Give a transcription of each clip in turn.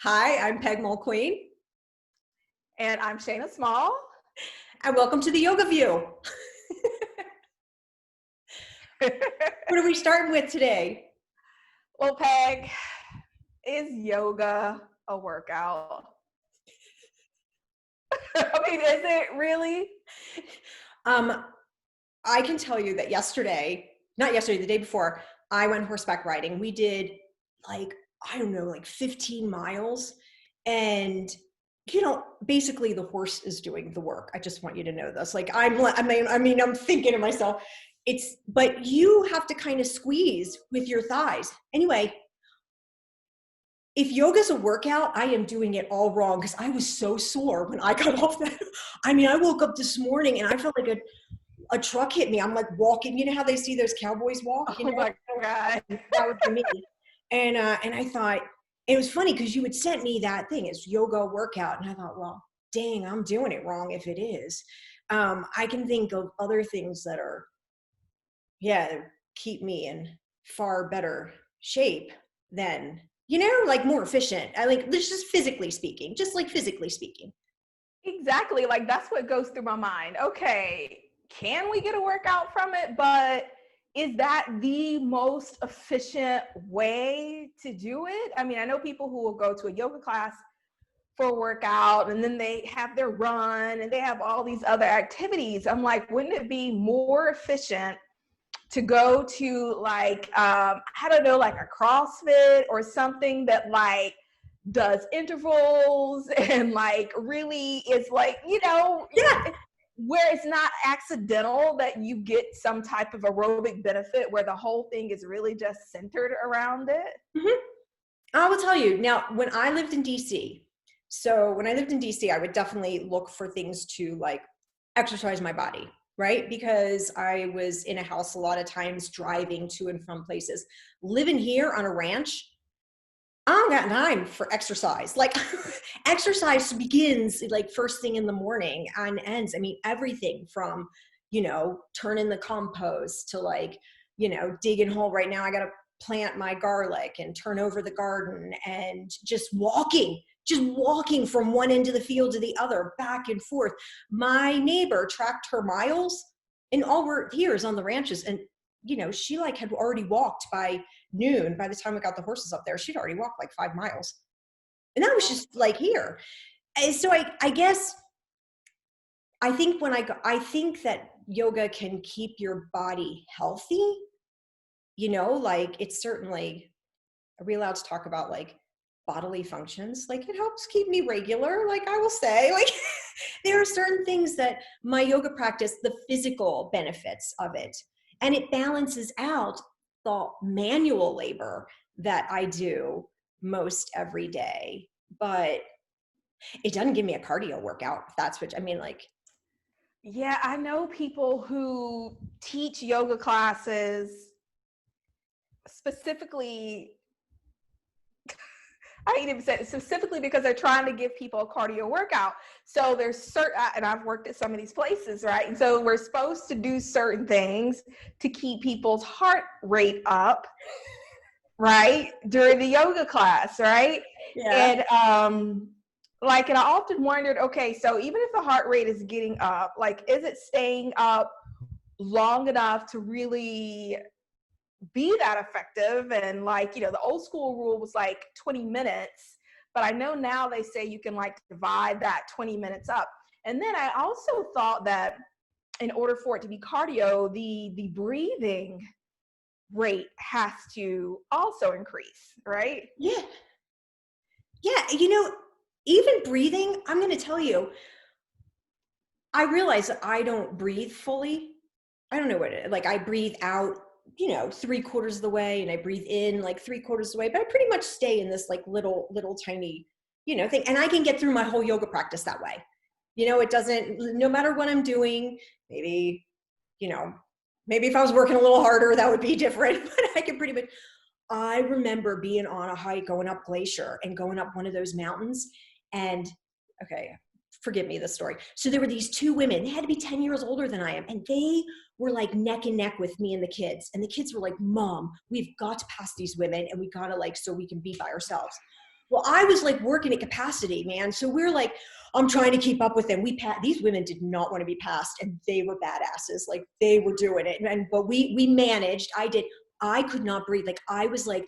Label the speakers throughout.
Speaker 1: Hi, I'm Mulqueen,
Speaker 2: And I'm Shanna Small.
Speaker 1: and welcome to the Yoga View. What are we starting with today?
Speaker 2: Well, Peg, is yoga a workout? I mean, is it really?
Speaker 1: I can tell you that not yesterday, the day before, I went horseback riding. We did like, I don't know, like 15 miles. And, basically the horse is doing the work. I just want you to know this. Like, I'm thinking to myself, but you have to kind of squeeze with your thighs. Anyway, if yoga's a workout, I am doing it all wrong because I was so sore when I got off that. I woke up this morning and I felt like a truck hit me. I'm like walking. You know how they see those cowboys walk?
Speaker 2: Oh my God.
Speaker 1: That would be me. And I thought, it was funny because you had sent me that thing. It's yoga workout. And I thought, well, dang, I'm doing it wrong if it is. I can think of other things that are, keep me in far better shape than, like more efficient. This just physically speaking,
Speaker 2: Exactly. Like, that's what goes through my mind. Okay, can we get a workout from it? But is that the most efficient way to do it? I mean, I know people who will go to a yoga class for a workout and then they have their run and they have all these other activities. I'm like, wouldn't it be more efficient to go to like I don't know, like a CrossFit or something that like does intervals and like really is like,
Speaker 1: Yeah.
Speaker 2: where it's not accidental that you get some type of aerobic benefit where the whole thing is really just centered around it.
Speaker 1: Mm-hmm. I will tell you now, when I lived in DC, I would definitely look for things to like exercise my body, right? Because I was in a house a lot of times driving to and from places. Living here on a ranch, I don't got time for exercise. Like exercise begins like first thing in the morning and ends. I mean, everything from, turning the compost to like, digging hole. Right now I got to plant my garlic and turn over the garden and just walking from one end of the field to the other, back and forth. My neighbor tracked her miles and all we're here is on the ranches. And, she like had already walked by noon. By the time we got the horses up there, she'd already walked like 5 miles. And that was just like here. And so I guess I think that yoga can keep your body healthy, like it's certainly, are we allowed to talk about like bodily functions? Like it helps keep me regular, like I will say, like there are certain things that my yoga practice, the physical benefits of it, and it balances out the manual labor that I do most every day. But it doesn't give me a cardio workout, if that's what I mean. Like,
Speaker 2: Yeah, I know people who teach yoga classes specifically. I ain't even said specifically because they're trying to give people a cardio workout. So there's certain, and I've worked at some of these places, right? And so we're supposed to do certain things to keep people's heart rate up, right? During the yoga class, right?
Speaker 1: yeah.
Speaker 2: And and I often wondered, okay, so even if the heart rate is getting up, like, is it staying up long enough to really be that effective? And like, the old school rule was like 20 minutes, but I know now they say you can like divide that 20 minutes up. And then I also thought that in order for it to be cardio, the breathing rate has to also increase, right?
Speaker 1: Yeah. Yeah. Even breathing, I'm going to tell you, I realize that I don't breathe fully. I don't know what it is. Like I breathe out, 3/4 of the way, and I breathe in like 3/4 of the way, but I pretty much stay in this like little tiny, thing. And I can get through my whole yoga practice that way. It doesn't, no matter what I'm doing, maybe, you know, maybe if I was working a little harder, that would be different, but I can pretty much, I remember being on a hike going up Glacier and going up one of those mountains. And okay, forgive me this story. So there were these two women, they had to be 10 years older than I am. And they were like neck and neck with me and the kids. And the kids were like, Mom, we've got to pass these women and we got to like, so we can be by ourselves. Well, I was like working at capacity, man. So we're like, I'm trying to keep up with them. These women did not want to be passed, and they were badasses. Like they were doing it. But we managed. I could not breathe. Like I was like,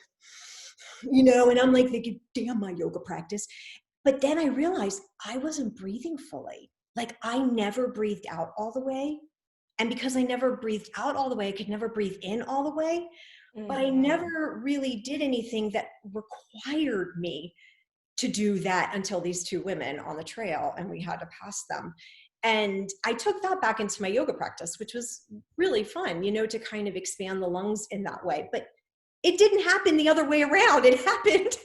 Speaker 1: and I'm like thinking, damn my yoga practice. But then I realized I wasn't breathing fully. Like I never breathed out all the way. And because I never breathed out all the way, I could never breathe in all the way. But I
Speaker 2: Mm-hmm.
Speaker 1: never really did anything that required me to do that until these two women on the trail, and we had to pass them. And I took that back into my yoga practice, which was really fun, to kind of expand the lungs in that way. But it didn't happen the other way around. It happened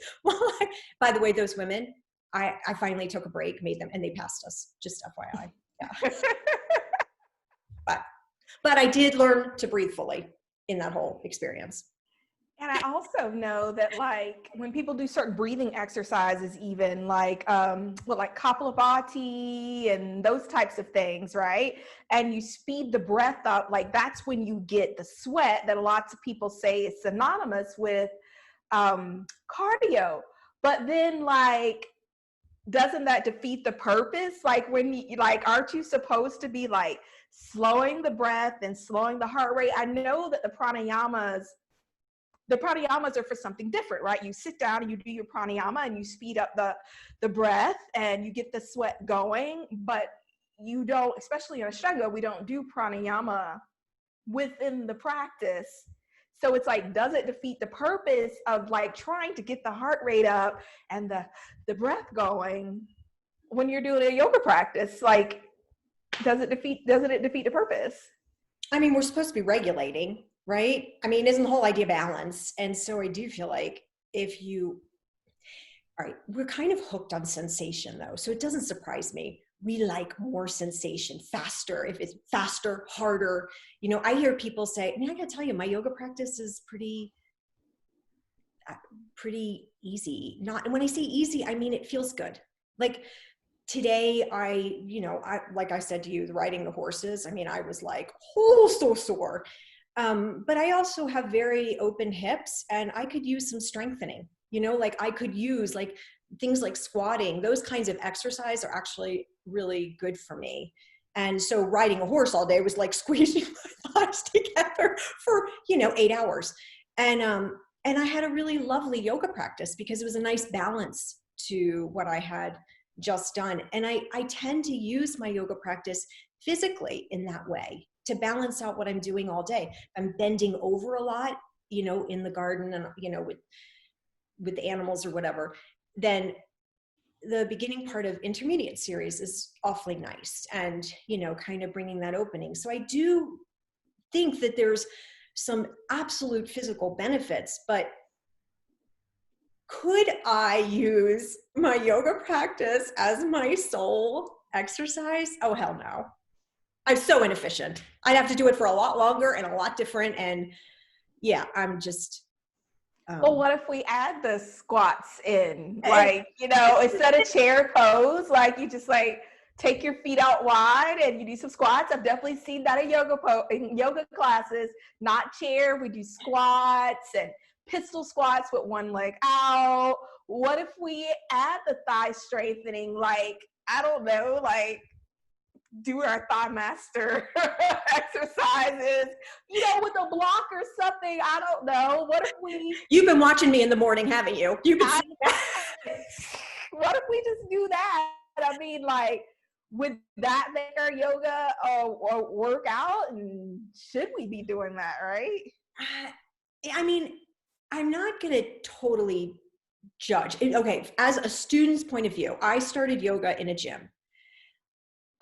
Speaker 1: by the way, those women, I finally took a break, made them, and they passed us, just FYI. Yeah. But, but I did learn to breathe fully in that whole experience.
Speaker 2: And I also know that like when people do certain breathing exercises, even like like Kapalabhati and those types of things, right? And you speed the breath up, like that's when you get the sweat that lots of people say is synonymous with cardio. But then like, doesn't that defeat the purpose? Like when you like, aren't you supposed to be like slowing the breath and slowing the heart rate? I know that the pranayamas are for something different, right? You sit down and you do your pranayama and you speed up the breath and you get the sweat going, but you don't, especially in Ashtanga, we don't do pranayama within the practice. So it's like, does it defeat the purpose of like trying to get the heart rate up and the breath going when you're doing a yoga practice? Like, doesn't it defeat the purpose?
Speaker 1: I mean, we're supposed to be regulating, right? I mean, isn't the whole idea balance? And so I do feel like all right, we're kind of hooked on sensation though. So it doesn't surprise me. We like more sensation, faster. If it's faster, harder, I hear people say, I mean, I gotta tell you, my yoga practice is pretty easy. Not, and when I say easy, I mean, it feels good. Like today like I said to you, the riding the horses, I mean, I was like, oh, so sore. But I also have very open hips, and I could use some strengthening, like I could use like things like squatting. Those kinds of exercise are actually really good for me. And so riding a horse all day was like squeezing my thighs together for 8 hours. And I had a really lovely yoga practice because it was a nice balance to what I had just done. And I tend to use my yoga practice physically in that way to balance out what I'm doing all day. I'm bending over a lot, in the garden and, with the animals or whatever. Then the beginning part of intermediate series is awfully nice, and, kind of bringing that opening. So I do think that there's some absolute physical benefits, but could I use my yoga practice as my sole exercise? Oh, hell no. I'm so inefficient. I'd have to do it for a lot longer and a lot different. And yeah, I'm just.
Speaker 2: Well, what if we add the squats in?
Speaker 1: And
Speaker 2: Like, instead of chair pose, like you just like take your feet out wide and you do some squats. I've definitely seen that in yoga classes, not chair. We do squats and pistol squats with one leg out. What if we add the thigh strengthening? Like, I don't know, like do our thigh master exercises, with a block or something. I don't know. What if we?
Speaker 1: You've been watching me in the morning, haven't you? You can see.
Speaker 2: What if we just do that? I mean, like, would that make our yoga a workout? And should we be doing that, right?
Speaker 1: I mean, I'm not going to totally judge. Okay, as a student's point of view, I started yoga in a gym.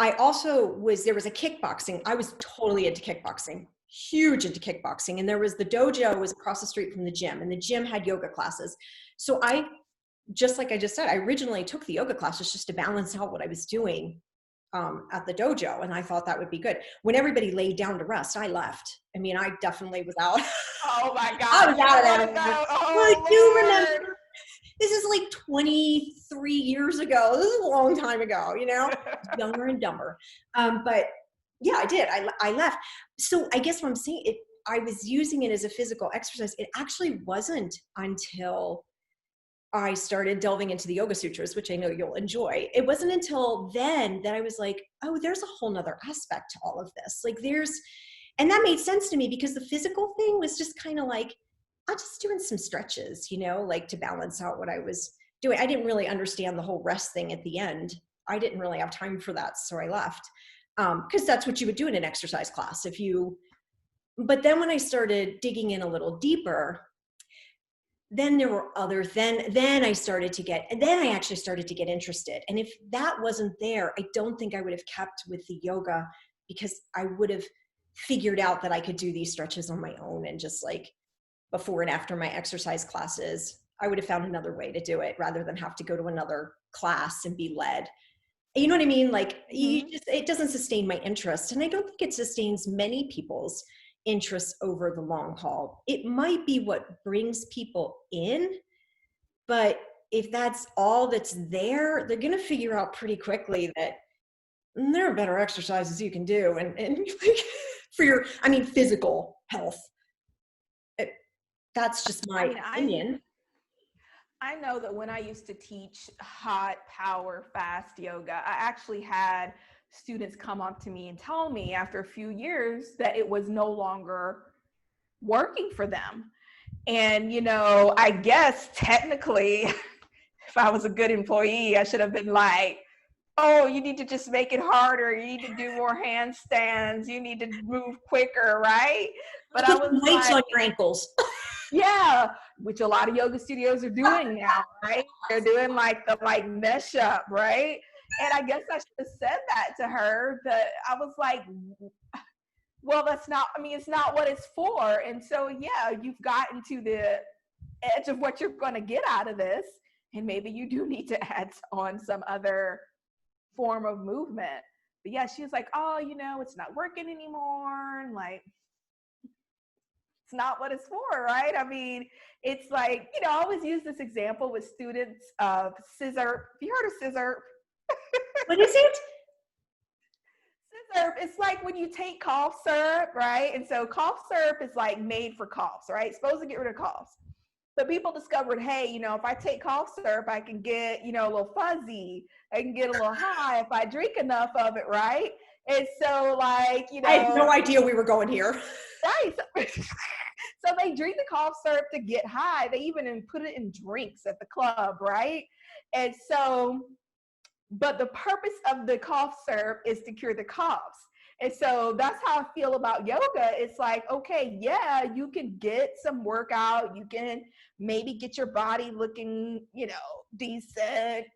Speaker 1: There was a kickboxing. I was totally into kickboxing, huge into kickboxing. And there was the dojo was across the street from the gym, and the gym had yoga classes. So just like I just said, I originally took the yoga classes just to balance out what I was doing at the dojo. And I thought that would be good. When everybody laid down to rest, I left. I mean, I definitely was out.
Speaker 2: Oh my God.
Speaker 1: I was out of there.
Speaker 2: Go.
Speaker 1: I do remember. This is like 23 years ago. This is a long time ago, younger and dumber. But yeah, I did. I left. So I guess what I'm saying, I was using it as a physical exercise. It actually wasn't until I started delving into the Yoga Sutras, which I know you'll enjoy. It wasn't until then that I was like, oh, there's a whole nother aspect to all of this. Like and that made sense to me because the physical thing was just kind of like, I'm just doing some stretches, like to balance out what I was doing. I didn't really understand the whole rest thing at the end. I didn't really have time for that. So I left. Because that's what you would do in an exercise class. But then when I started digging in a little deeper, then there were others. Then I started to get, and then I actually started to get interested. And if that wasn't there, I don't think I would have kept with the yoga, because I would have figured out that I could do these stretches on my own, and just like before and after my exercise classes, I would have found another way to do it rather than have to go to another class and be led. You know what I mean? Like it doesn't sustain my interest. And I don't think it sustains many people's interest over the long haul. It might be what brings people in, but if that's all that's there, they're going to figure out pretty quickly that there are better exercises you can do. And like for your, physical health. That's just
Speaker 2: I
Speaker 1: my
Speaker 2: mean,
Speaker 1: opinion.
Speaker 2: I know that when I used to teach hot power fast yoga, I actually had students come up to me and tell me after a few years that it was no longer working for them. And, I guess technically, if I was a good employee, I should have been like, oh, you need to just make it harder. You need to do more handstands. You need to move quicker, right? But I
Speaker 1: Put some
Speaker 2: was
Speaker 1: weights
Speaker 2: like,
Speaker 1: on your ankles.
Speaker 2: yeah, which a lot of yoga studios are doing now, right? They're doing like the mesh up, right? And I guess I should have said that to her, but I was like, well, that's not, it's not what it's for. And so, yeah, you've gotten to the edge of what you're going to get out of this. And maybe you do need to add on some other form of movement. But yeah, she was like, oh, it's not working anymore. And like, it's not what it's for, right? It's like, I always use this example with students of scissor. Have you heard of scissor?
Speaker 1: What is it?
Speaker 2: Syrup, it's like when you take cough syrup, right? And so cough syrup is like made for coughs, right? It's supposed to get rid of coughs. But people discovered, hey, if I take cough syrup, I can get, a little fuzzy. I can get a little high if I drink enough of it, right? And so, like,
Speaker 1: I had no idea we were going here.
Speaker 2: right. So they drink the cough syrup to get high. They even put it in drinks at the club, right? And so, but the purpose of the cough syrup is to cure the coughs. And so that's how I feel about yoga. It's like, okay, yeah, you can get some workout. You can maybe get your body looking, decent.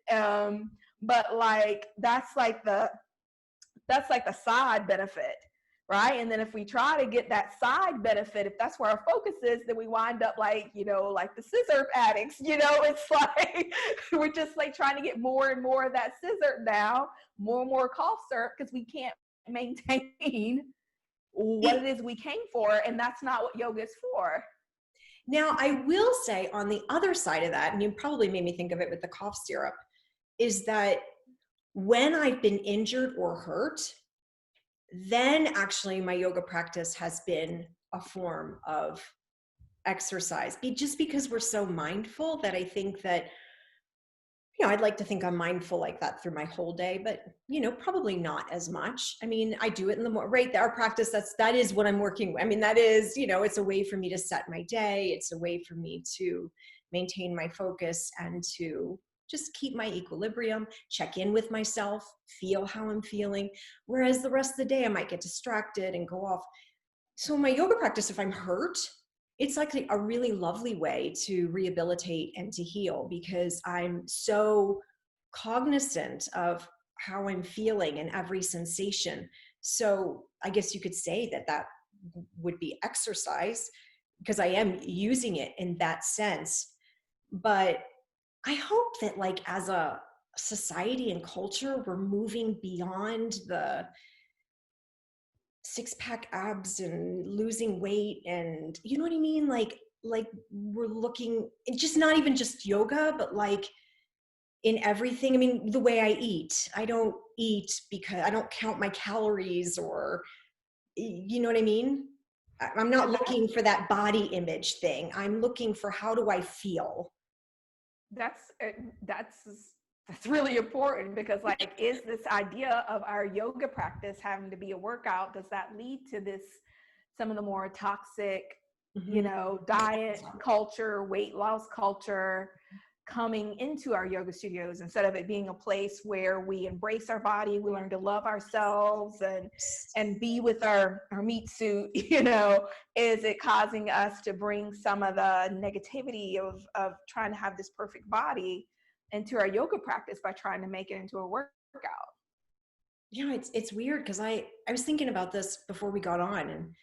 Speaker 2: But like, that's like the side benefit, right? And then if we try to get that side benefit, if that's where our focus is, then we wind up like, like the scissor addicts, it's like we're just like trying to get more and more of that scissor now, more and more cough syrup, because we can't maintain what it is we came for. And that's not what yoga is for.
Speaker 1: Now, I will say on the other side of that, and you probably made me think of it with the cough syrup, is that when I've been injured or hurt, then actually my yoga practice has been a form of exercise. Just because we're so mindful that I think that, I'd like to think I'm mindful like that through my whole day, but, probably not as much. I do it in the morning, right? Our practice, that is what I'm working with. That is, it's a way for me to set my day. It's a way for me to maintain my focus and to just keep my equilibrium, check in with myself, feel how I'm feeling. Whereas the rest of the day I might get distracted and go off. So my yoga practice, if I'm hurt, it's like a really lovely way to rehabilitate and to heal, because I'm so cognizant of how I'm feeling and every sensation. So I guess you could say that would be exercise, because I am using it in that sense. But I hope that, like, as a society and culture, we're moving beyond the six-pack abs and losing weight, and you know what I mean? Like we're looking, just not even just yoga, but like in everything. The way I eat, I don't eat because I don't count my calories, or you know what I mean? I'm not looking for that body image thing. I'm looking for, how do I feel?
Speaker 2: That's that's really important, because like, is this idea of our yoga practice having to be a workout, does that lead to this, some of the more toxic, you
Speaker 1: Mhm.
Speaker 2: know, diet culture, weight loss culture coming into our yoga studios, instead of it being a place where we embrace our body, we learn to love ourselves and be with our meat suit, you know, is it causing us to bring some of the negativity of trying to have this perfect body into our yoga practice by trying to make it into a workout?
Speaker 1: Yeah, it's weird because I was thinking about this before we got on, and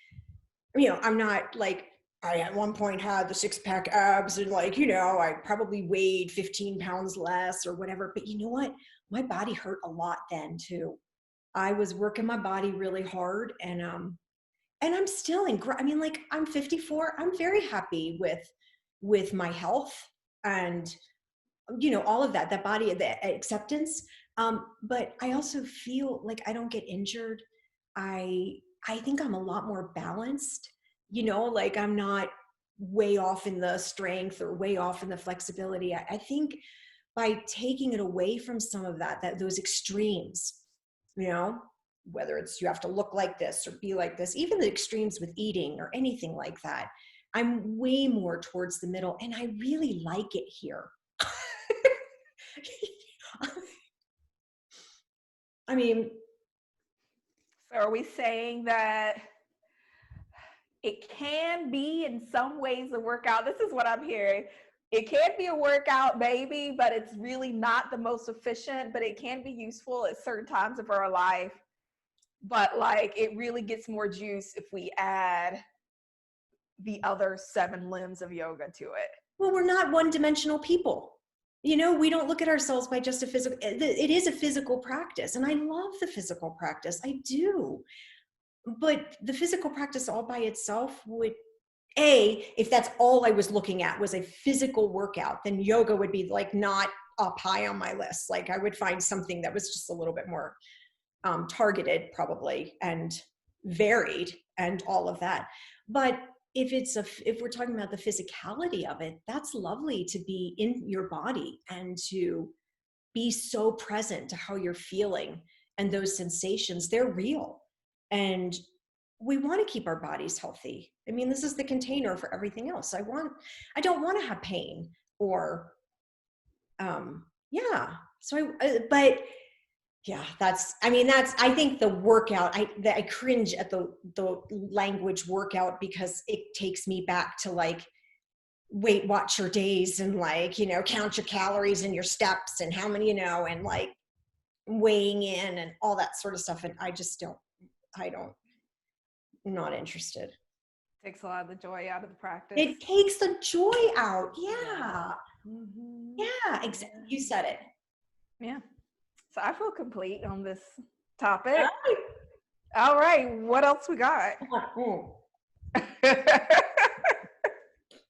Speaker 1: I'm not like I at one point had the six pack abs and like, I probably weighed 15 pounds less or whatever. But you know what? My body hurt a lot then too. I was working my body really hard, and I'm still I mean, like, I'm 54. I'm very happy with my health and all of that body, the acceptance. But I also feel like I don't get injured. I think I'm a lot more balanced, like I'm not way off in the strength or way off in the flexibility. I think by taking it away from some of that those extremes, you know whether it's you have to look like this or be like this, even the extremes with eating or anything like that, I'm way more towards the middle, and I really like it here. I mean,
Speaker 2: So are we saying that it can be in some ways a workout? This is what I'm hearing. It can be a workout, maybe, but it's really not the most efficient, but it can be useful at certain times of our life. But like, it really gets more juice if we add the other 7 limbs of yoga to it.
Speaker 1: well, we're not one-dimensional people. We don't look at ourselves by just a physical. It is a physical practice, and I love the physical practice. I do. But the physical practice all by itself would, if that's all I was looking at was a physical workout, then yoga would be like not up high on my list. Like I would find something that was just a little bit more targeted probably and varied and all of that. But if we're talking about the physicality of it, that's lovely to be in your body and to be so present to how you're feeling, and those sensations, they're real. And we want to keep our bodies healthy. I mean, this is the container for everything else. I don't want to have pain or yeah. But yeah, I think the workout, I cringe at the language workout because it takes me back to like Weight Watch your days and like, count your calories and your steps and how many, and like weighing in and all that sort of stuff. And I don't, not interested.
Speaker 2: Takes a lot of the joy out of the practice.
Speaker 1: It takes the joy out.
Speaker 2: Yeah.
Speaker 1: Yeah.
Speaker 2: Mm-hmm.
Speaker 1: Yeah. Exactly. You said it.
Speaker 2: Yeah. So I feel complete on this topic. All right. What else we got?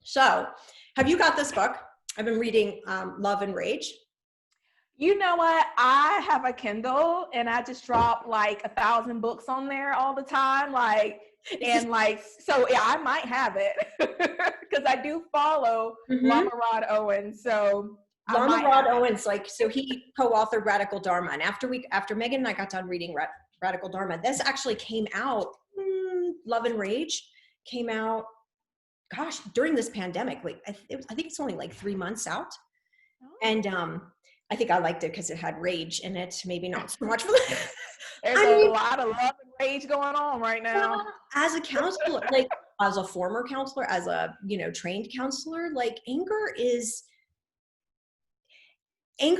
Speaker 1: So, have you got this book? I've been reading Love and Rage.
Speaker 2: You know what? I have a Kindle and I just drop like 1,000 books on there all the time. So yeah, I might have it because I do follow Lama Rod Owen. So
Speaker 1: Lama Rod Owens, so he co-authored Radical Dharma. And after Megan and I got done reading Radical Dharma, this actually came out, Love and Rage came out, gosh, during this pandemic. Like I think it's only like 3 months out. Oh. And I think I liked it because it had rage in it. Maybe not so much for that.
Speaker 2: There's a lot of love and rage going on right now.
Speaker 1: As a counselor, like as a former counselor, as a trained counselor, like anger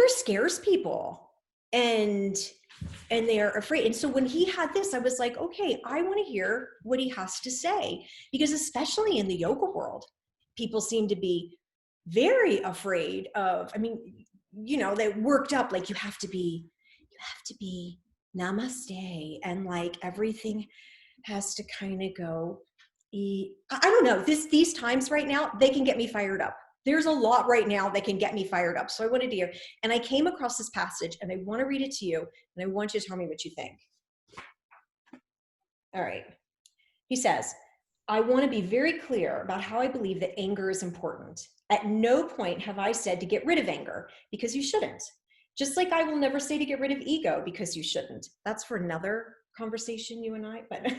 Speaker 1: scares people, and they're afraid. And so when he had this, I was like, okay, I want to hear what he has to say, because especially in the yoga world, people seem to be very afraid of, I mean, they worked up, like you have to be namaste, and like everything has to kind of go. I don't know, these times right now, they can get me fired up. There's a lot right now that can get me fired up. So I wanted to hear, and I came across this passage, and I want to read it to you, and I want you to tell me what you think. All right. He says, I want to be very clear about how I believe that anger is important, At no point have I said to get rid of anger, because you shouldn't. Just like I will never say to get rid of ego, because you shouldn't. That's for another conversation, you and I. But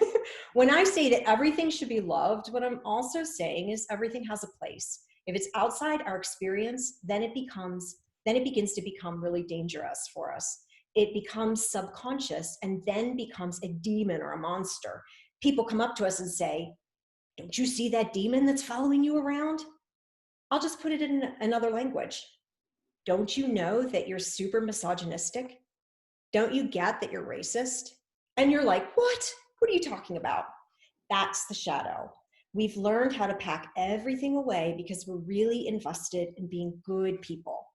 Speaker 1: when I say that everything should be loved, what I'm also saying is everything has a place. If it's outside our experience, then it begins to become really dangerous for us. It becomes subconscious and then becomes a demon or a monster. People come up to us and say, "Don't you see that demon that's following you around?" I'll just put it in another language. Don't you know that you're super misogynistic? Don't you get that you're racist? And you're like, what? What are you talking about? That's the shadow. We've learned how to pack everything away because we're really invested in being good people.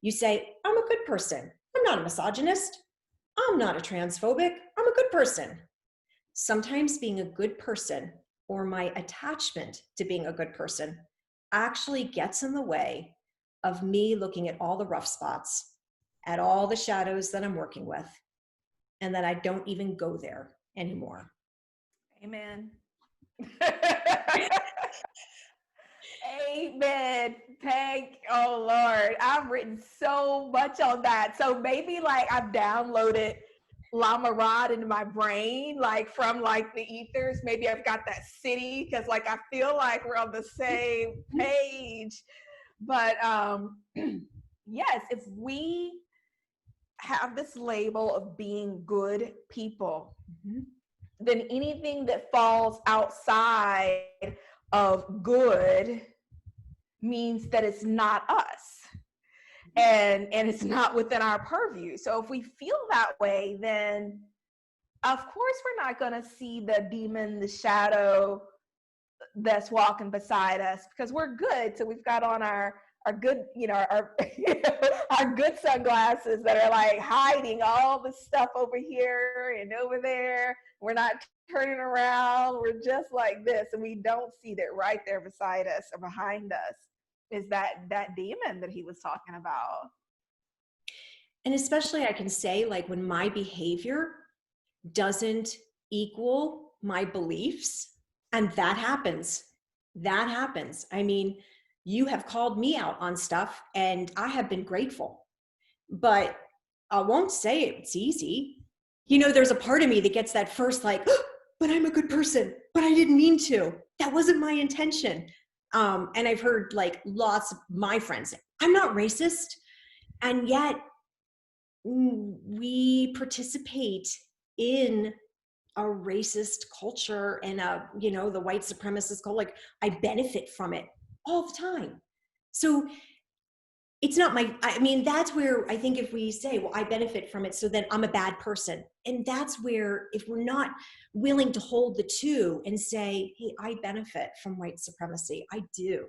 Speaker 1: You say, I'm a good person. I'm not a misogynist. I'm not a transphobic. I'm a good person. Sometimes being a good person, or my attachment to being a good person, actually gets in the way of me looking at all the rough spots, at all the shadows that I'm working with, and that I don't even go there anymore.
Speaker 2: Amen. Amen. Thank, oh Lord. I've written so much on that. So maybe like I've downloaded Llama Rod into my brain, like from like the ethers. Maybe I've got that city because like I feel like we're on the same page. But yes, if we have this label of being good people, then anything that falls outside of good means that it's not us, and it's not within our purview. So if we feel that way, then of course we're not going to see the demon, the shadow that's walking beside us, because we're good. So we've got on our good, our our good sunglasses that are like hiding all the stuff over here and over there. We're not turning around. We're just like this, and we don't see that right there beside us or behind us is that demon that he was talking about.
Speaker 1: And especially I can say, like, when my behavior doesn't equal my beliefs, and that happens. I mean, you have called me out on stuff and I have been grateful, but I won't say it's easy. There's a part of me that gets that first like, oh, but I'm a good person, but I didn't mean to. That wasn't my intention. And I've heard like lots of my friends say, I'm not racist. And yet we participate in a racist culture and the white supremacist culture. Like, I benefit from it all the time. So it's not that's where I think if we say, well, I benefit from it, so then I'm a bad person. And that's where, if we're not willing to hold the two and say, hey, I benefit from white supremacy, I do.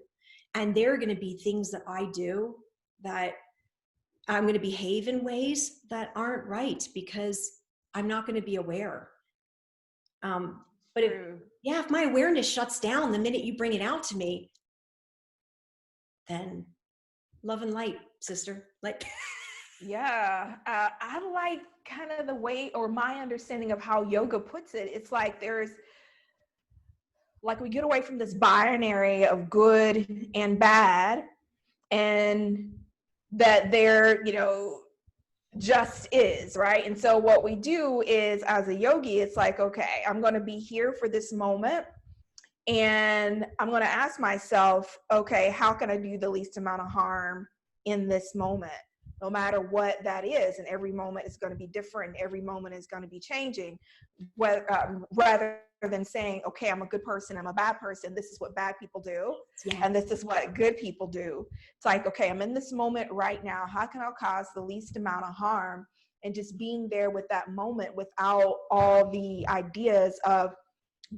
Speaker 1: And there are going to be things that I do that I'm going to behave in ways that aren't right because I'm not going to be aware. But if my awareness shuts down the minute you bring it out to me, then love and light, sister. Like,
Speaker 2: yeah, I like kind of the way, or my understanding of how yoga puts it. It's like there's, like, we get away from this binary of good and bad, and that there, just is, right? And so what we do is, as a yogi, it's like, okay, I'm going to be here for this moment, and I'm going to ask myself, okay, how can I do the least amount of harm in this moment, no matter what that is? And every moment is going to be different. Every moment is going to be changing. Rather than saying, okay, I'm a good person, I'm a bad person, this is what bad people do, and this is what good people do. It's like, okay, I'm in this moment right now. How can I cause the least amount of harm? And just being there with that moment without all the ideas of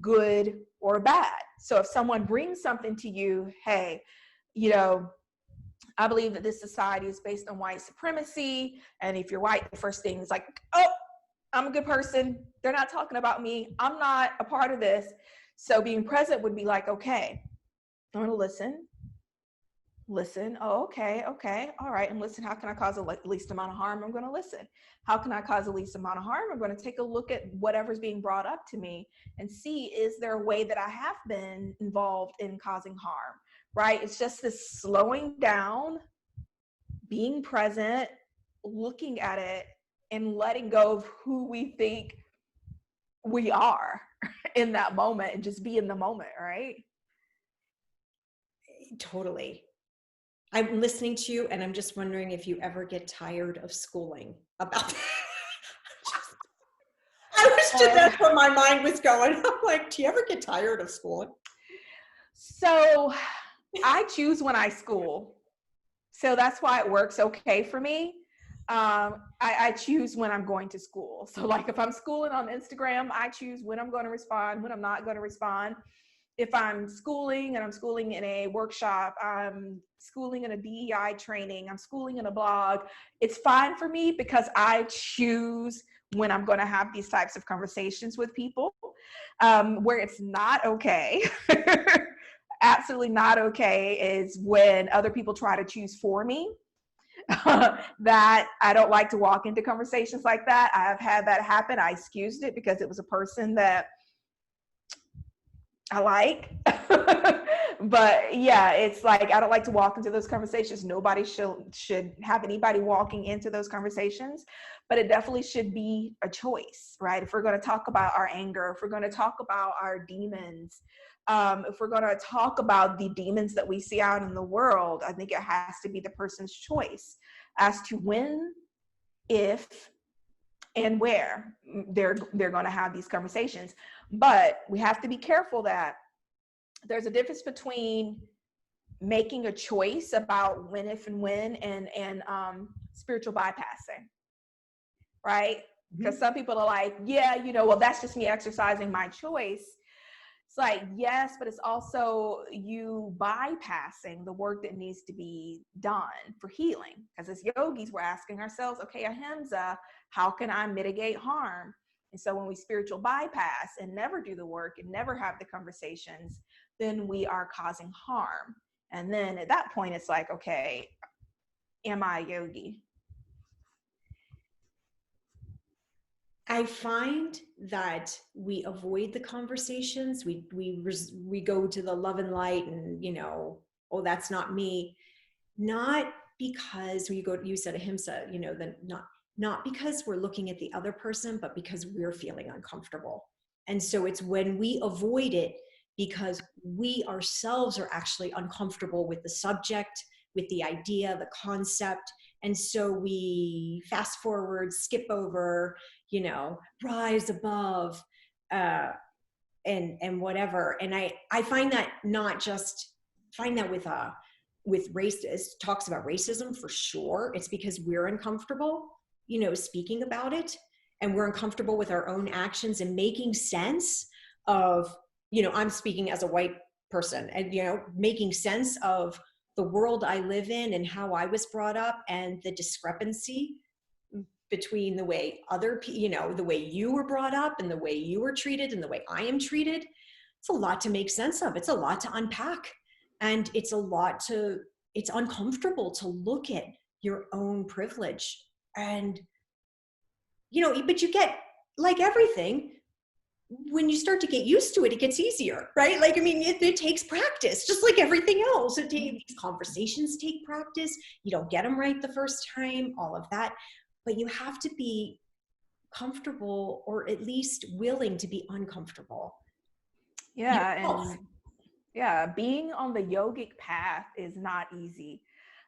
Speaker 2: good or bad. So if someone brings something to you, hey, I believe that this society is based on white supremacy, and if you're white, the first thing is like, oh, I'm a good person. They're not talking about me. I'm not a part of this. So being present would be like, okay, I'm going to listen. Oh, okay. All right. And listen, how can I cause the least amount of harm? I'm going to listen. How can I cause the least amount of harm? I'm going to take a look at whatever's being brought up to me and see, is there a way that I have been involved in causing harm? right? It's just this slowing down, being present, looking at it, and letting go of who we think we are in that moment, and just be in the moment, right?
Speaker 1: Totally. I'm listening to you and I'm just wondering if you ever get tired of schooling about that. I was just, that's where my mind was going. I'm like, do you ever get tired of schooling?
Speaker 2: So I choose when I school. So that's why it works okay for me. I choose when I'm going to school. So like if I'm schooling on Instagram, I choose when I'm going to respond, when I'm not going to respond. If I'm schooling and I'm schooling in a workshop, I'm schooling in a DEI training, I'm schooling in a blog, it's fine for me because I choose when I'm going to have these types of conversations with people. Where it's not okay, absolutely not okay, is when other people try to choose for me. That I don't like to walk into conversations like that. I have had that happen. I excused it because it was a person that I like. But yeah, it's like I don't like to walk into those conversations. Nobody should have anybody walking into those conversations, but it definitely should be a choice, right? If we're going to talk about our anger, if we're going to talk about our demons, if we're going to talk about the demons that we see out in the world, I think it has to be the person's choice as to when, if, and where they're going to have these conversations. But we have to be careful that there's a difference between making a choice about when, if, and when, and spiritual bypassing, right? Because some people are like, yeah, well, that's just me exercising my choice. It's like, yes, but it's also you bypassing the work that needs to be done for healing. Because as yogis, we're asking ourselves, okay, ahimsa, how can I mitigate harm? And so when we spiritual bypass and never do the work and never have the conversations, then we are causing harm. And then at that point, it's like, okay, am I a yogi?
Speaker 1: I find that we avoid the conversations. We go to the love and light, and oh, that's not me. Not because you said ahimsa, then not because we're looking at the other person, but because we're feeling uncomfortable. And so it's when we avoid it because we ourselves are actually uncomfortable with the subject, with the idea, the concept. And so we fast forward, skip over, rise above, and whatever. And I find that not just find that with race, it talks about racism for sure. It's because we're uncomfortable, speaking about it, and we're uncomfortable with our own actions and making sense of, I'm speaking as a white person, and, making sense of the world I live in and how I was brought up, and the discrepancy between the way the way you were brought up and the way you were treated and the way I am treated. It's a lot to make sense of. It's a lot to unpack. And it's uncomfortable to look at your own privilege. And, but you get, like everything, when you start to get used to it, it gets easier, right? Like, I mean, it takes practice, just like everything else. These conversations take practice. You don't get them right the first time, all of that. But you have to be comfortable, or at least willing to be uncomfortable.
Speaker 2: Yeah. And yeah, being on the yogic path is not easy.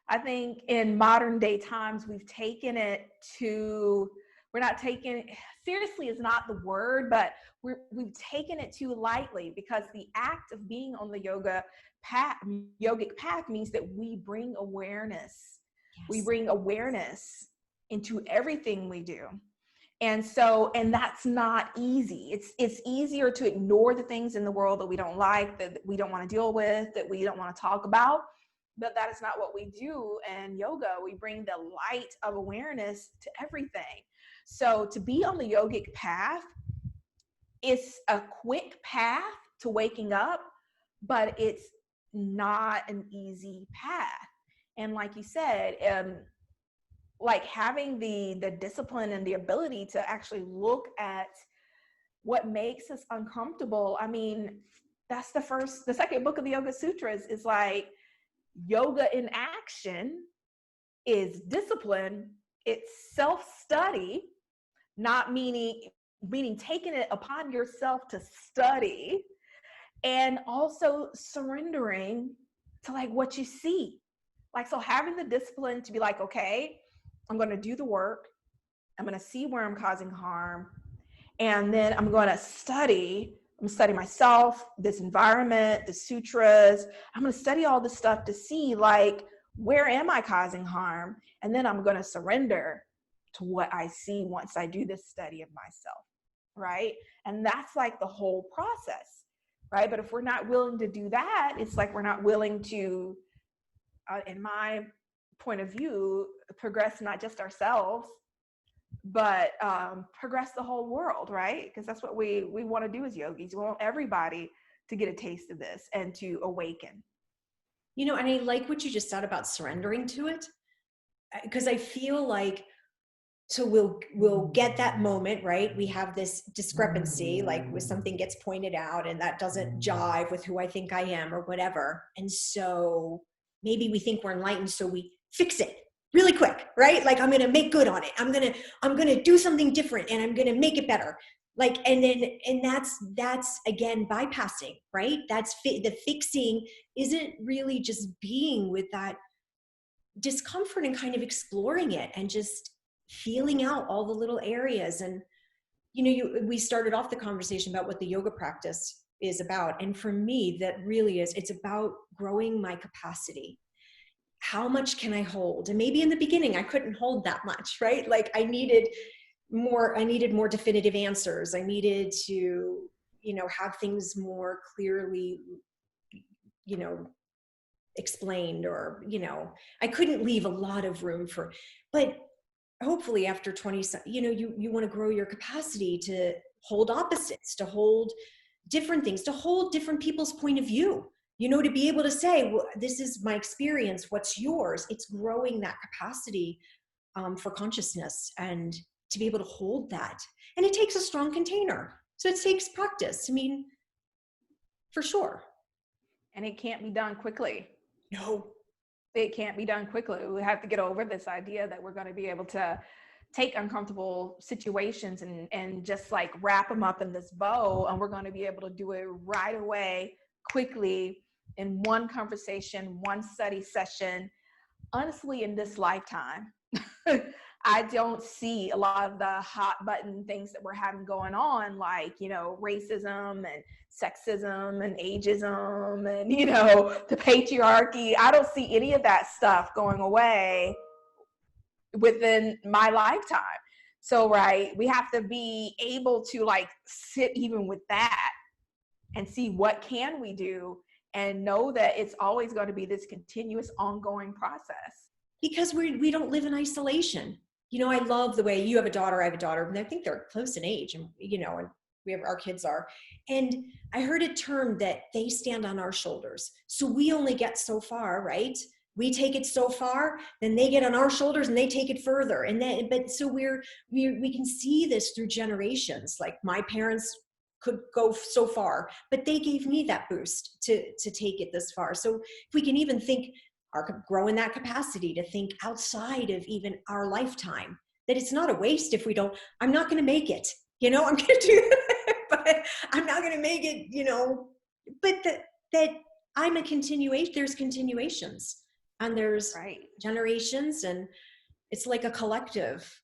Speaker 2: I think in modern day times, we've taken it to, we're not taking seriously is not the word, but we've taken it too lightly, because the act of being on the yogic path means that we bring awareness. Yes. We bring awareness into everything we do. And that's not easy. It's easier to ignore the things in the world that we don't like, that we don't want to deal with, that we don't want to talk about. But that is not what we do in yoga. We bring the light of awareness to everything. So to be on the yogic path, it's a quick path to waking up, but it's not an easy path. And like you said, like having the discipline and the ability to actually look at what makes us uncomfortable. I mean, that's the second book of the Yoga Sutras is like, Yoga in action is discipline. It's self-study, not meaning taking it upon yourself to study, and also surrendering to like what you see. Like, so having the discipline to be like, okay, I'm going to do the work. I'm going to see where I'm causing harm. And then I'm going to study. I'm going to study myself, this environment, the sutras. I'm going to study all this stuff to see, like, where am I causing harm? And then I'm going to surrender to what I see once I do this study of myself, right? And that's like the whole process, right? But if we're not willing to do that, it's like we're not willing to, in my point of view, progress not just ourselves, but progress the whole world, right? Because that's what we want to do as yogis. We want everybody to get a taste of this and to awaken.
Speaker 1: You know, and I like what you just said about surrendering to it, because I feel like, so we'll get that moment, right? We have this discrepancy, like when something gets pointed out and that doesn't jive with who I think I am or whatever. And so maybe we think we're enlightened, so we fix it really quick, right? Like, I'm going to make good on it. I'm going to do something different and I'm going to make it better. Like, and that's again, bypassing, right? The fixing isn't really just being with that discomfort and kind of exploring it and just feeling out all the little areas. And we started off the conversation about what the yoga practice is about, and for me that really is, it's about growing my capacity. How much can I hold? And maybe in the beginning I couldn't hold that much, right? Like, I needed more definitive answers. I needed to have things more clearly explained, or I couldn't leave a lot of room for. But hopefully after 20, you want to grow your capacity to hold opposites, to hold different things, to hold different people's point of view, to be able to say, well, this is my experience, what's yours? It's growing that capacity for consciousness, and to be able to hold that. And it takes a strong container, so it takes practice, I mean, for sure.
Speaker 2: And it can't be done quickly.
Speaker 1: No.
Speaker 2: It can't be done quickly. We have to get over this idea that we're going to be able to take uncomfortable situations and just like wrap them up in this bow, and we're going to be able to do it right away, quickly, in one conversation, one study session. Honestly, in this lifetime, I don't see a lot of the hot button things that we're having going on, like, racism and sexism and ageism and, the patriarchy. I don't see any of that stuff going away within my lifetime. So, right, we have to be able to like sit even with that and see what can we do, and know that it's always going to be this continuous ongoing process.
Speaker 1: Because we don't live in isolation. I love the way you have a daughter, I have a daughter, and I think they're close in age, and and our kids are. And I heard a term that they stand on our shoulders. So we only get so far, right? We take it so far, then they get on our shoulders and they take it further. And then, but so we can see this through generations. Like, my parents could go so far, but they gave me that boost to take it this far. So if we can even think, growing that capacity to think outside of even our lifetime, that it's not a waste if we don't. I'm not going to make it, I'm going to do it, but I'm not going to make it, but that I'm a continuation. There's continuations, and there's
Speaker 2: Right.
Speaker 1: generations, and it's like a collective,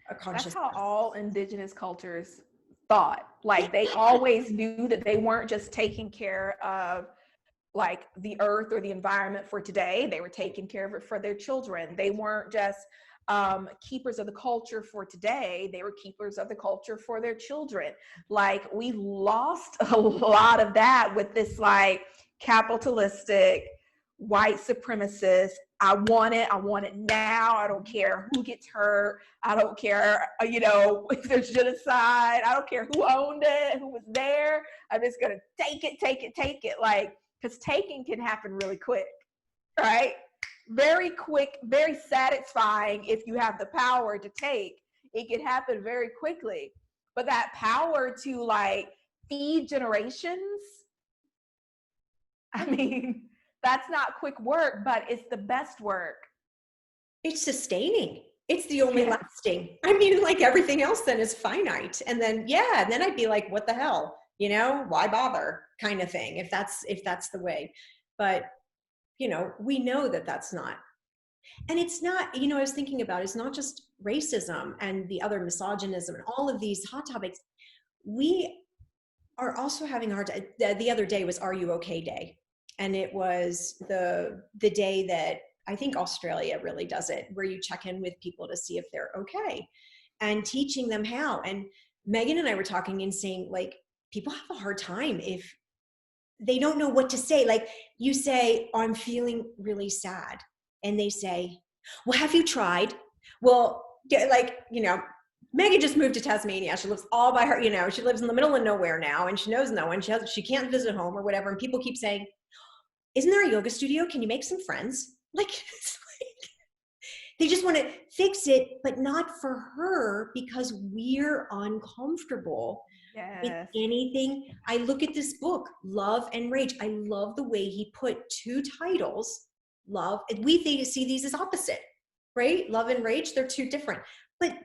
Speaker 1: a consciousness.
Speaker 2: That's how all indigenous cultures thought. Like, they always knew that they weren't just taking care of like the earth or the environment for today. They were taking care of it for their children. They weren't just keepers of the culture for today. They were keepers of the culture for their children. Like, we lost a lot of that with this like capitalistic, white supremacist, I want it now. I don't care who gets hurt. I don't care, if there's genocide. I don't care who owned it, who was there. I'm just going to take it. Like, because taking can happen really quick, right? Very quick, very satisfying if you have the power to take. It can happen very quickly. But that power to like feed generations, I mean, that's not quick work, but it's the best work.
Speaker 1: It's sustaining. It's the only
Speaker 2: Yeah.
Speaker 1: lasting. I mean, like everything else then is finite. And then, yeah, and then I'd be like, what the hell? You know, why bother kind of thing if that's the way. But, you know, we know that that's not. And it's not, you know, I was thinking about it's not just racism and the other misogynism and all of these hot topics. We are also having a hard time. The other day was Are You Okay Day. And it was the day that I think Australia really does it, where you check in with people to see if they're okay and teaching them how. And Megan and I were talking and saying, like, people have a hard time if they don't know what to say. Like, you say, oh, I'm feeling really sad. And they say, well, have you tried? Well, like, you know, Megan just moved to Tasmania. She lives all by her, you know, she lives in the middle of nowhere now and she knows no one. She can't visit home or whatever. And people keep saying, isn't there a yoga studio? Can you make some friends? Like, it's like they just want to fix it, but not for her because we're uncomfortable with
Speaker 2: Yes.
Speaker 1: anything. I look at this book, Love and Rage. I love the way he put two titles, love, we see these as opposite, right? Love and rage, they're two different, but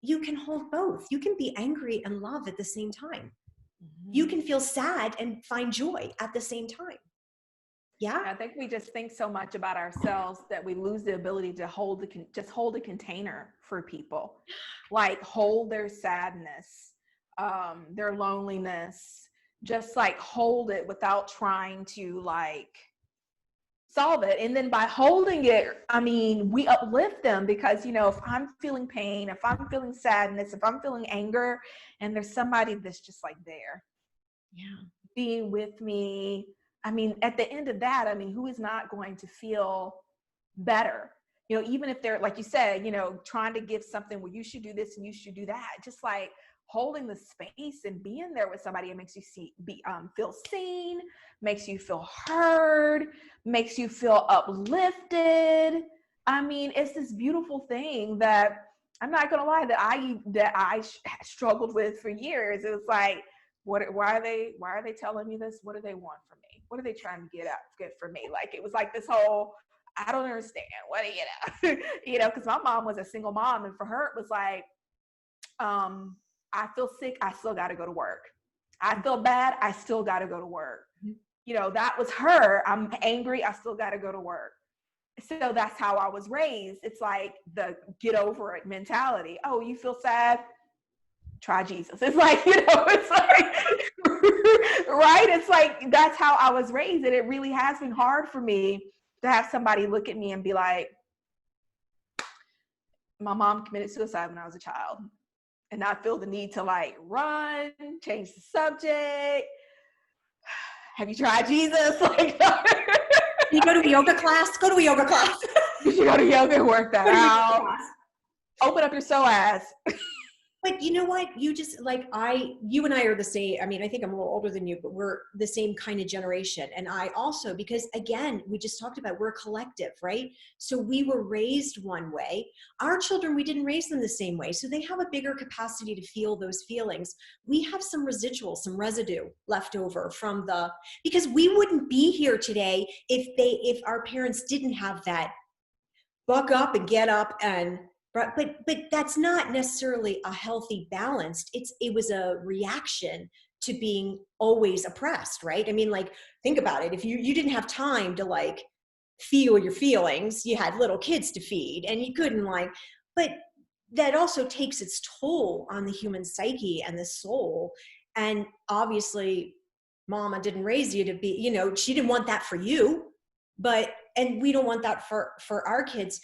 Speaker 1: you can hold both. You can be angry and love at the same time. You can feel sad and find joy at the same time. Yeah.
Speaker 2: I think we just think so much about ourselves that we lose the ability to just hold a container for people, like hold their sadness, their loneliness, just like hold it without trying to like solve it. And then by holding it, I mean, we uplift them because, you know, if I'm feeling pain, if I'm feeling sadness, if I'm feeling anger, and there's somebody that's just like there,
Speaker 1: Yeah.
Speaker 2: being with me. I mean, at the end of that, I mean, who is not going to feel better? You know, even if they're, like you said, you know, trying to give something where you should do this and you should do that, just like holding the space and being there with somebody, it makes you feel seen, makes you feel heard, makes you feel uplifted. I mean, it's this beautiful thing that I'm not going to lie that I struggled with for years. It was like, why are they telling me this? What do they want from me? What are they trying to get from me? Like, it was like this whole, I don't understand. What do you know? You know, because my mom was a single mom, and for her it was like, I feel sick, I still got to go to work. I feel bad, I still got to go to work. You know, that was her. I'm angry, I still got to go to work. So that's how I was raised. It's like the get over it mentality. Oh, you feel sad? Try Jesus. It's like, you know, it's like, right? It's like, that's how I was raised. And it really has been hard for me to have somebody look at me and be like, my mom committed suicide when I was a child. And I feel the need to like run, change the subject. Have you tried Jesus? Like,
Speaker 1: You go to a yoga class? Go to a yoga class.
Speaker 2: you should go to yoga and work that out. Open up your psoas.
Speaker 1: But you know what? You just like you and I are the same. I mean, I think I'm a little older than you, but we're the same kind of generation. And I also, because again, we just talked about we're a collective, right? So we were raised one way. Our children, we didn't raise them the same way. So they have a bigger capacity to feel those feelings. We have some residual, some residue left over from because we wouldn't be here today if our parents didn't have that buck up and get up and but that's not necessarily a healthy balance. It was a reaction to being always oppressed, right? I mean, like, think about it. If you didn't have time to like feel your feelings, you had little kids to feed and you couldn't but that also takes its toll on the human psyche and the soul. And obviously mama didn't raise you to be, you know, she didn't want that for you, and we don't want that for our kids.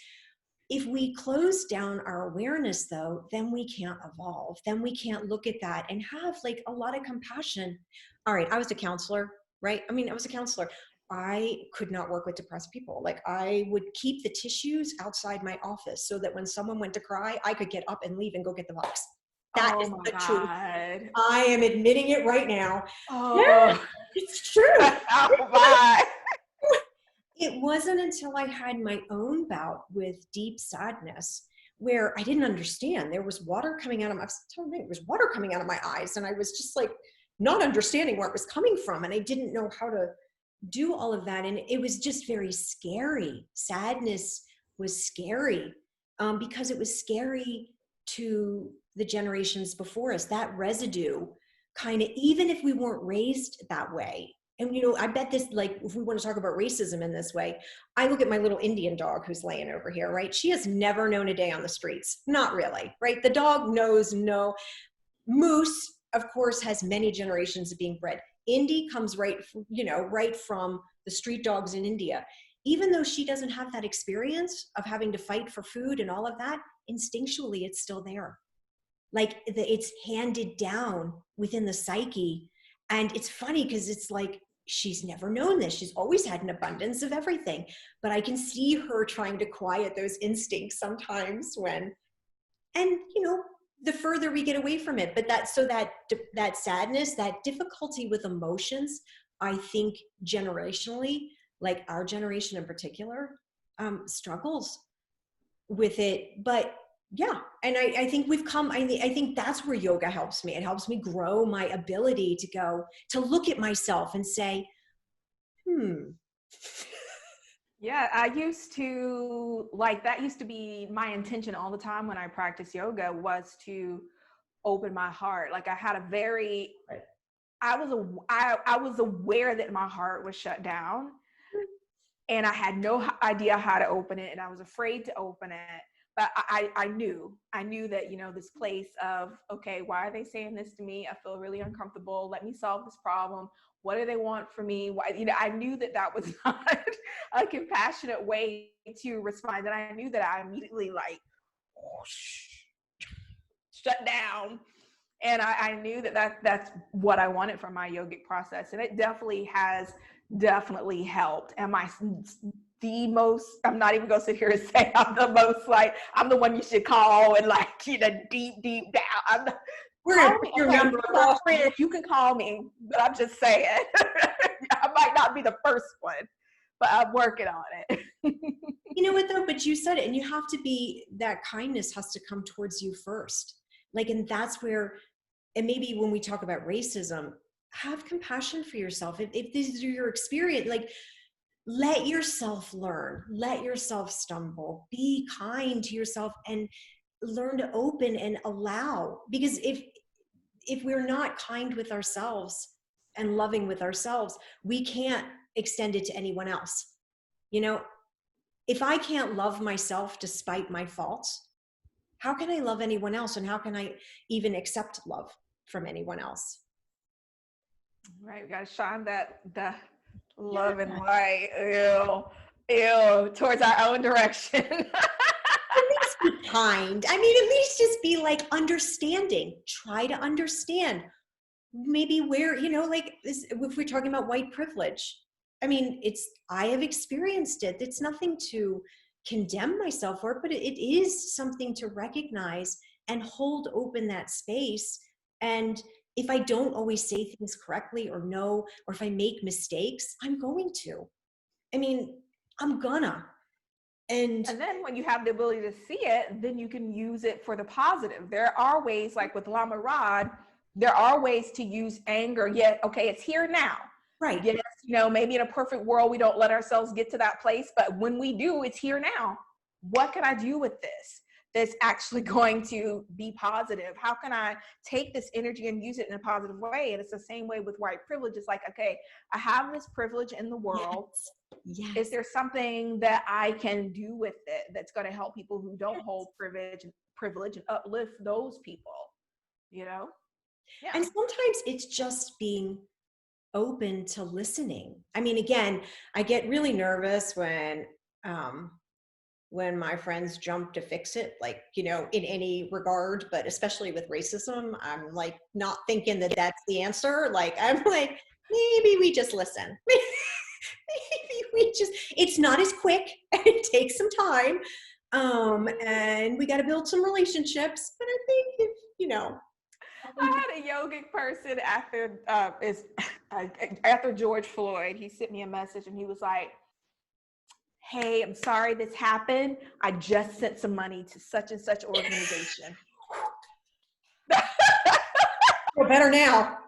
Speaker 1: If we close down our awareness though, then we can't evolve. Then we can't look at that and have like a lot of compassion. All right, I was a counselor, right? I mean, I was a counselor. I could not work with depressed people. Like, I would keep the tissues outside my office so that when someone went to cry, I could get up and leave and go get the box. That is the truth. I am admitting it right now.
Speaker 2: Oh,
Speaker 1: yeah, it's true.
Speaker 2: oh my.
Speaker 1: It wasn't until I had my own bout with deep sadness where I didn't understand. There was water coming out of there was water coming out of my eyes, and I was just like not understanding where it was coming from, and I didn't know how to do all of that. And it was just very scary. Sadness was scary, because it was scary to the generations before us. That residue kind of, even if we weren't raised that way. And, I bet this, like, if we want to talk about racism in this way, I look at my little Indian dog who's laying over here, right? She has never known a day on the streets. Not really, right? The dog knows no. Moose, of course, has many generations of being bred. Indy comes right from the street dogs in India. Even though she doesn't have that experience of having to fight for food and all of that, instinctually, it's still there. Like it's handed down within the psyche. And it's funny because it's like, she's never known this. She's always had an abundance of everything. But I can see her trying to quiet those instincts sometimes and the further we get away from it. But that sadness, that difficulty with emotions, I think generationally, like our generation in particular, struggles with it. But yeah, and I think we've come, I think that's where yoga helps me. It helps me grow my ability to look at myself and say,
Speaker 2: Yeah, I used to, like, that used to be my intention all the time when I practiced yoga, was to open my heart. Like, I had a very,
Speaker 1: right.
Speaker 2: I was aware that my heart was shut down, and I had no idea how to open it, and I was afraid to open it. But I knew that, this place of, okay, why are they saying this to me? I feel really uncomfortable. Let me solve this problem. What do they want from me? Why, I knew that was not a compassionate way to respond. And I knew that I immediately shut down. And I knew that's what I wanted from my yogic process. And it definitely has helped. And I'm not even gonna sit here and say I'm the most, like, I'm the one you should call and, like, deep down.
Speaker 1: We're gonna put your number off.
Speaker 2: You can call me, but I'm just saying. I might not be the first one, but I'm working on it.
Speaker 1: You know what though? But you said it, and you have to be, that kindness has to come towards you first. Like, and that's where, and maybe when we talk about racism, have compassion for yourself. If this is your experience, like, let yourself learn, let yourself stumble, be kind to yourself, and learn to open and allow. Because if we're not kind with ourselves and loving with ourselves, we can't extend it to anyone else. If I can't love myself despite my faults, how can I love anyone else? And how can I even accept love from anyone else?
Speaker 2: Right, we gotta shine the love and light, ew, towards our own direction.
Speaker 1: At least be kind. I mean, at least just be like understanding. Try to understand. Maybe where, like this, if we're talking about white privilege, I mean, I have experienced it. It's nothing to condemn myself for, but it is something to recognize and hold open that space. And if I don't always say things correctly or no, or if I make mistakes, I'm going to. I mean, I'm gonna. And
Speaker 2: then when you have the ability to see it, then you can use it for the positive. There are ways, like with Lama Rod, there are ways to use anger. Yet, okay, it's here now.
Speaker 1: right.
Speaker 2: Yes, maybe in a perfect world, we don't let ourselves get to that place. But when we do, it's here now. What can I do with this that's actually going to be positive? How can I take this energy and use it in a positive way? And it's the same way with white privilege. It's like, okay, I have this privilege in the world.
Speaker 1: Yes.
Speaker 2: Is there something that I can do with it that's going to help people who don't hold privilege and uplift those people? Yeah.
Speaker 1: And sometimes it's just being open to listening. I mean, again, I get really nervous when my friends jump to fix it, like, in any regard, but especially with racism, I'm like not thinking that that's the answer. Like, I'm like, maybe we just listen. It's not as quick. It takes some time. And we got to build some relationships. But I think
Speaker 2: I had a yogic person after George Floyd. He sent me a message and he was like, "Hey, I'm sorry this happened. I just sent some money to such and such organization."
Speaker 1: I feel better now.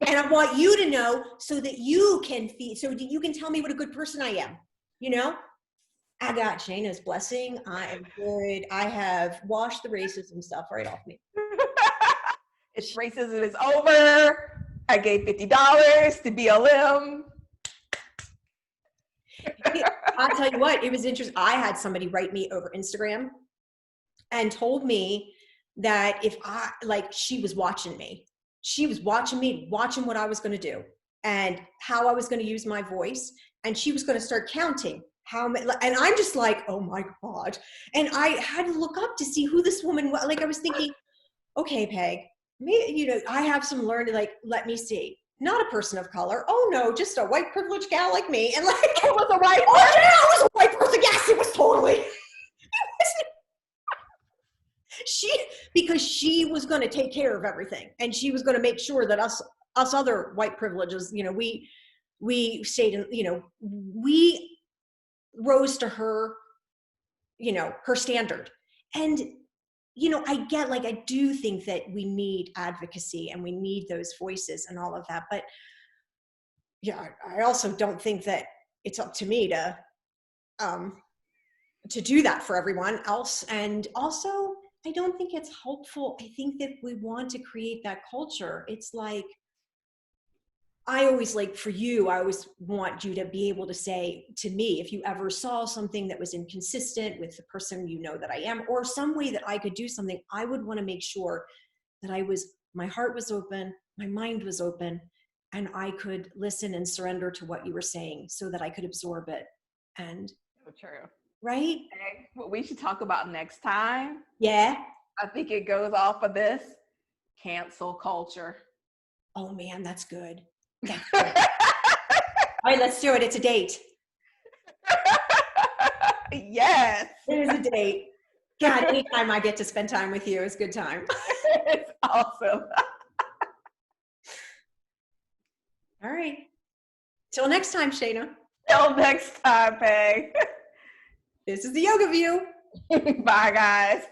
Speaker 1: And I want you to know so that you can so that you can tell me what a good person I am. You know, I got Shayna's blessing. I am good. I have washed the racism stuff right off me.
Speaker 2: It's racism is over. I gave $50 to BLM.
Speaker 1: I'll tell you what, it was interesting. I had somebody write me over Instagram and told me that if I, like, she was watching me. She was watching me, watching what I was going to do and how I was going to use my voice. And she was going to start counting how many, and I'm just like, oh my God. And I had to look up to see who this woman was. Like, I was thinking, okay, Peg, me, you know, I have some learning, like, let me see. Not a person of color. Oh no, just a white privileged gal like me. And like,
Speaker 2: It was a white
Speaker 1: oh
Speaker 2: person.
Speaker 1: yeah, it was a white person. Yes, it was totally. She, because she was going to take care of everything, and she was going to make sure that us other white privileges, you know, we stayed in, you know, we rose to her, you know, her standard. And you know, I get, like, I do think that we need advocacy and we need those voices and all of that, but yeah, I also don't think that it's up to me to do that for everyone else. And also, I don't think it's helpful. I think that we want to create that culture. It's like, I always, like, for you, I always want you to be able to say to me, if you ever saw something that was inconsistent with the person you know that I am, or some way that I could do something, I would want to make sure that my heart was open, my mind was open, and I could listen and surrender to what you were saying so that I could absorb it. And
Speaker 2: So true.
Speaker 1: right?
Speaker 2: Okay, what we should talk about next time,
Speaker 1: Yeah.
Speaker 2: I think it goes off of this cancel culture.
Speaker 1: Oh man, that's good. That's good. All right, let's do it. It's a date.
Speaker 2: Yes.
Speaker 1: It is a date. God, anytime I get to spend time with you is a good time.
Speaker 2: It's awesome.
Speaker 1: All right. Till next time, Shayna.
Speaker 2: Till next time, Peg.
Speaker 1: This is the Yoga View.
Speaker 2: Bye, guys.